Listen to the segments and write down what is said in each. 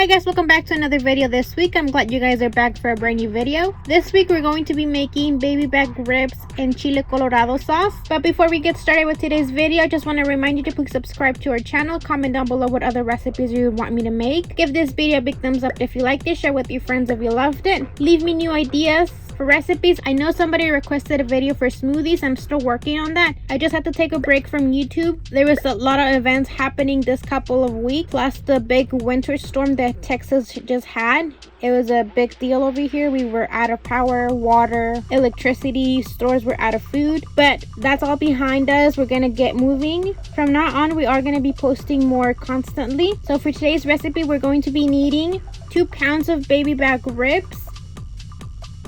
Hi guys, welcome back to another video this week. I'm glad you guys are back for a brand new video. This week we're going to be making baby back ribs in Chile Colorado sauce. But before we get started with today's video, I just want to remind you to please subscribe to our channel. Comment down below what other recipes you would want me to make. Give this video a big thumbs up if you liked it. Share with your friends if you loved it. Leave me new ideas for recipes. I know somebody requested a video for smoothies. I'm still working on that. I just had to take a break from YouTube. There was a lot of events happening this couple of weeks, plus the big winter storm that Texas just had. It was a big deal over here. We were out of power, water, electricity, stores were out of food, but that's all behind us. We're gonna get moving. From now on, we are gonna be posting more constantly. So for today's recipe, we're going to be needing 2 pounds of baby back ribs,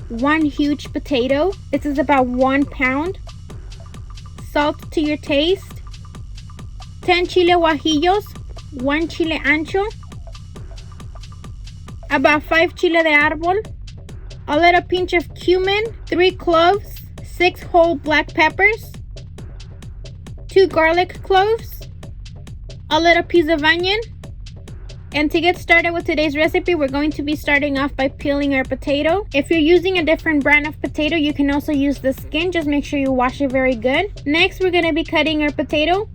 1 huge potato. This is about 1 pound. Salt to your taste. 10 chile guajillos, 1 chile ancho, about 5 chile de arbol, a little pinch of cumin, 3 cloves, 6 whole black peppers, 2 garlic cloves, a little piece of onion. And to get started with today's recipe, we're going to be starting off by peeling our potato. If you're using a different brand of potato, you can also use the skin. Just make sure you wash it very good. Next, we're going to be cutting our potato.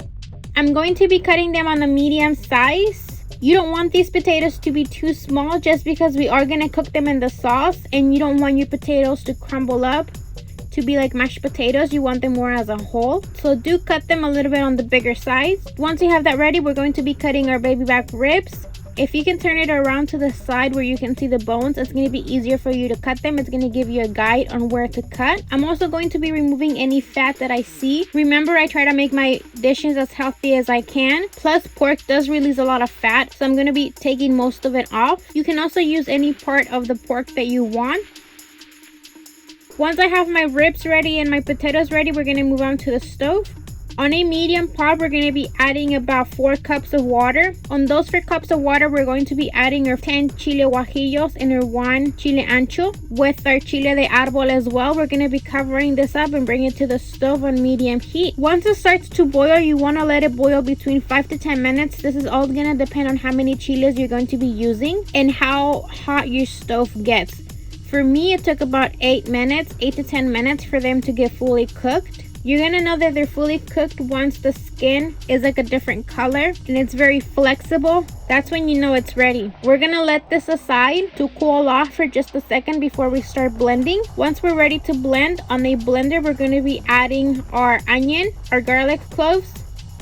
I'm going to be cutting them on the medium size. You don't want these potatoes to be too small just because we are going to cook them in the sauce, and you don't want your potatoes to crumble up to be like mashed potatoes. You want them more as a whole. So do cut them a little bit on the bigger size. Once you have that ready, we're going to be cutting our baby back ribs. If you can turn it around to the side where you can see the bones, it's going to be easier for you to cut them. It's going to give you a guide on where to cut. I'm also going to be removing any fat that I see. Remember, I try to make my dishes as healthy as I can. Plus, pork does release a lot of fat, so I'm going to be taking most of it off. You can also use any part of the pork that you want. Once I have my ribs ready and my potatoes ready, we're going to move on to the stove. On a medium pot, we're going to be adding about 4 cups of water. On those 4 cups of water, we're going to be adding our 10 chile guajillos and our 1 chile ancho with our chile de arbol as well. We're going to be covering this up and bring it to the stove on medium heat. Once it starts to boil, you want to let it boil between 5 to 10 minutes. This is all going to depend on how many chiles you're going to be using and how hot your stove gets. For me, it took about 8 to 10 minutes for them to get fully cooked. You're gonna know that they're fully cooked once the skin is like a different color and it's very flexible. That's when you know it's ready. We're gonna let this aside to cool off for just a second before we start blending. Once we're ready to blend, on a blender, we're gonna be adding our onion, our garlic cloves,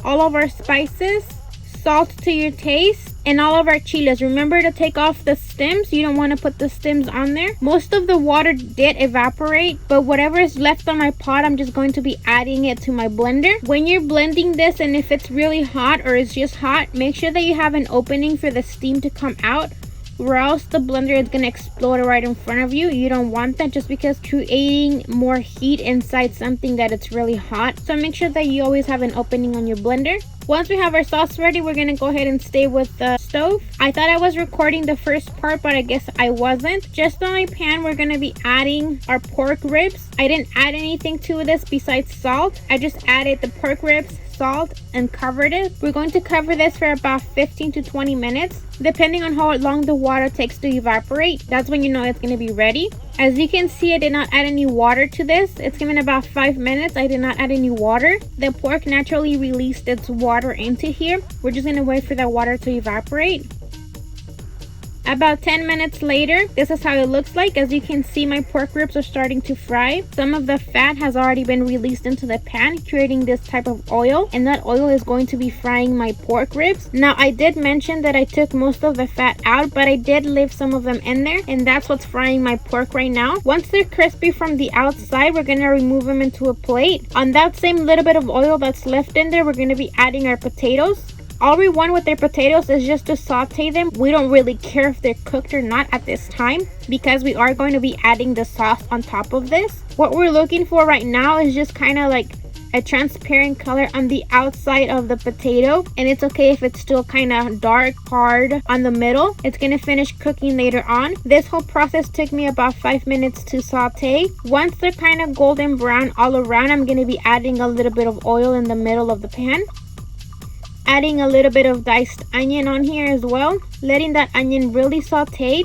all of our spices, salt to your taste, and all of our chiles. Remember to take off the stems. You don't want to put the stems on there. Most of the water did evaporate, but whatever is left on my pot, I'm just going to be adding it to my blender. When you're blending this, and if it's really hot or it's just hot, make sure that you have an opening for the steam to come out, or else the blender is going to explode right in front of you. You don't want that, just because creating more heat inside something that it's really hot. So make sure that you always have an opening on your blender. Once we have our sauce ready, we're going to go ahead and stay with the stove. I thought I was recording the first part, but I guess I wasn't. Just on my pan, we're going to be adding our pork ribs. I didn't add anything to this besides salt. I just added the pork ribs, salt, and covered it. We're going to cover this for about 15 to 20 minutes. Depending on how long the water takes to evaporate, that's when you know it's going to be ready. As you can see, I did not add any water to this. It's given about 5 minutes. I did not add any water. The pork naturally released its water into here. We're just going to wait for that water to evaporate. About 10 minutes later, this is how it looks like. As you can see, my pork ribs are starting to fry. Some of the fat has already been released into the pan, creating this type of oil, and that oil is going to be frying my pork ribs. Now, I did mention that I took most of the fat out, but I did leave some of them in there, and that's what's frying my pork right now. Once they're crispy from the outside, we're going to remove them into a plate. On that same little bit of oil that's left in there, we're going to be adding our potatoes. All we want with their potatoes is just to saute them. We don't really care if they're cooked or not at this time, because we are going to be adding the sauce on top of this. What we're looking for right now is just kind of like a transparent color on the outside of the potato, and it's okay if it's still kind of dark, hard on the middle. It's going to finish cooking later on. This whole process took me about 5 minutes to saute. Once they're kind of golden brown all around, I'm going to be adding a little bit of oil in the middle of the pan. Adding a little bit of diced onion on here as well, letting that onion really saute.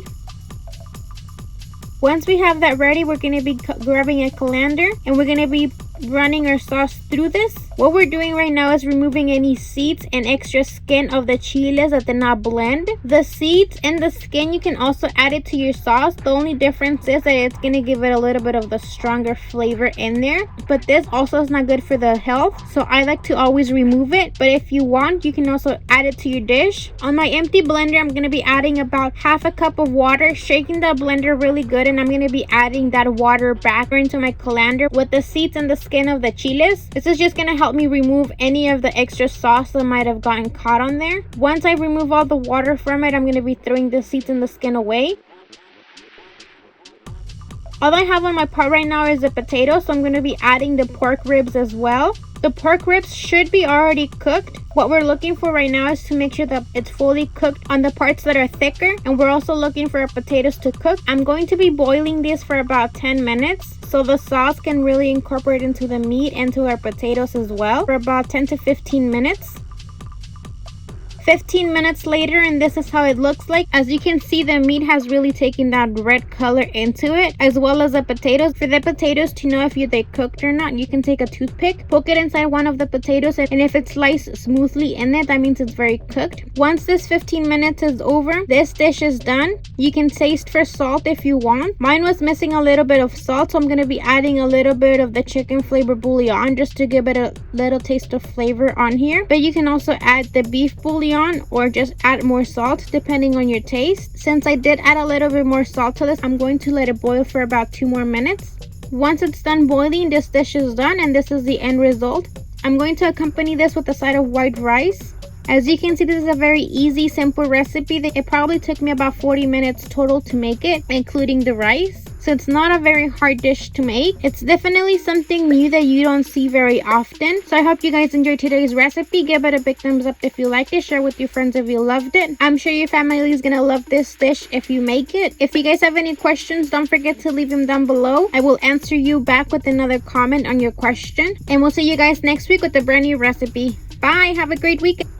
Once we have that ready, we're going to be grabbing a colander and we're going to be running our sauce through this. What we're doing right now is removing any seeds and extra skin of the chiles that did not blend. The seeds and the skin, you can also add it to your sauce. The only difference is that it's going to give it a little bit of the stronger flavor in there. But this also is not good for the health, so I like to always remove it. But if you want, you can also add it to your dish. On my empty blender, I'm going to be adding about half a cup of water, shaking the blender really good, and I'm going to be adding that water back into my colander with the seeds and the skin of the chiles. This is just going to help me remove any of the extra sauce that might have gotten caught on there. Once I remove all the water from it, I'm going to be throwing the seeds and the skin away. All I have on my pot right now is the potato, so I'm going to be adding the pork ribs as well. The pork ribs should be already cooked. What we're looking for right now is to make sure that it's fully cooked on the parts that are thicker, and we're also looking for our potatoes to cook. I'm going to be boiling this for about 10 minutes so the sauce can really incorporate into the meat and to our potatoes as well, for about 10 to 15 minutes. 15 minutes later, and this is how it looks like. As you can see, the meat has really taken that red color into it, as well as the potatoes. For the potatoes to know if they cooked or not, you can take a toothpick, poke it inside one of the potatoes, and if it's sliced smoothly in it, that means it's very cooked. Once this 15 minutes is over, this dish is done. You can taste for salt if you want. Mine was missing a little bit of salt, so I'm going to be adding a little bit of the chicken flavor bouillon just to give it a little taste of flavor on here. But you can also add the beef bouillon or just add more salt depending on your taste. Since I did add a little bit more salt to this, I'm going to let it boil for about 2 more minutes. Once it's done boiling, this dish is done, and this is the end result. I'm going to accompany this with a side of white rice. As you can see, this is a very easy, simple recipe. It probably took me about 40 minutes total to make it, including the rice. So it's not a very hard dish to make. It's definitely something new that you don't see very often. So I hope you guys enjoyed today's recipe. Give it a big thumbs up if you liked it. Share with your friends if you loved it. I'm sure your family is gonna love this dish if you make it. If you guys have any questions, don't forget to leave them down below. I will answer you back with another comment on your question. And we'll see you guys next week with a brand new recipe. Bye! Have a great weekend!